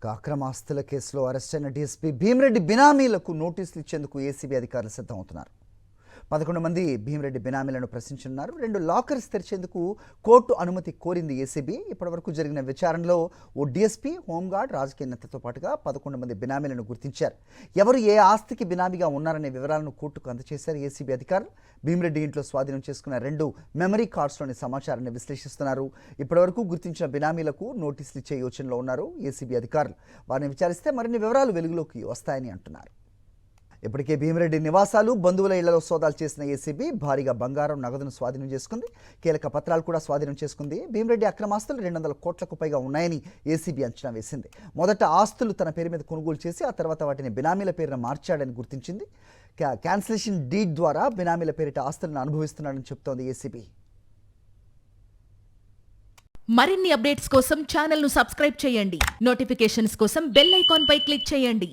అక్రమాస్తుల కేసులో అరెస్ట్ అయిన డీఎస్పీ భీమిరెడ్డి బినామీలకు నోటీసులు ఇచ్చేందుకు ఏసీబీ అధికారులు సిద్ధమవుతున్నారు. 11 మంది భీమిరెడ్డి బినామీలను ప్రశ్నించనున్నారు. 2 లాకర్స్ తెరిచేందుకు కోర్టు అనుమతి కోరింది ఏసీబీ. ఇప్పటివరకు జరిగిన విచారణలో ఓ డీఎస్పీ, హోంగార్డ్, రాజకీయ నేతతో పాటుగా 11 మంది బినామీలను గుర్తించారు. ఎవరు ఏ ఆస్తికి బినామీగా ఉన్నారనే వివరాలను కోర్టుకు అందజేశారు ఏసీబీ అధికారులు. భీమిరెడ్డి ఇంట్లో స్వాధీనం చేసుకున్న 2 మెమరీ కార్డ్స్లోని సమాచారాన్ని విశ్లేషిస్తున్నారు. ఇప్పటివరకు గుర్తించిన బినామీలకు నోటీసులు ఇచ్చే యోచనలో ఉన్నారు ఏసీబీ అధికారులు. వారిని విచారిస్తే మరిన్ని వివరాలు వెలుగులోకి వస్తాయని అంటున్నారు. ఇప్పటికే భీమిరెడ్డి నివాసాలు, బంధువుల ఇళ్లలో సోదాలు చేసిన ఏసీబీ భారీగా బంగారం, నగదును స్వాధీనం చేసుకుంది. కీలక పత్రాలు కూడా స్వాధీనం చేసుకుంది. భీమిరెడ్డి అక్రమాస్తులు 200 కోట్లకు పైగా ఉన్నాయని ఏసీబీ అంచనా వేసింది. మొదట ఆస్తులు తన పేరు మీద కొనుగోలు చేసి ఆ తర్వాత వాటిని బినామీల పేరున మార్చాడని గుర్తించింది. క్యాన్సిలేషన్ డీడ్ ద్వారా బినామీల పేరిట ఆస్తులను అనుభవిస్తున్నాడని చెబుతోంది ఏసీబీ. మరిన్ని అప్డేట్స్ కోసం ఛానల్ ను సబ్స్క్రైబ్ చేయండి. నోటిఫికేషన్స్ కోసం బెల్ ఐకాన్ పై క్లిక్ చేయండి.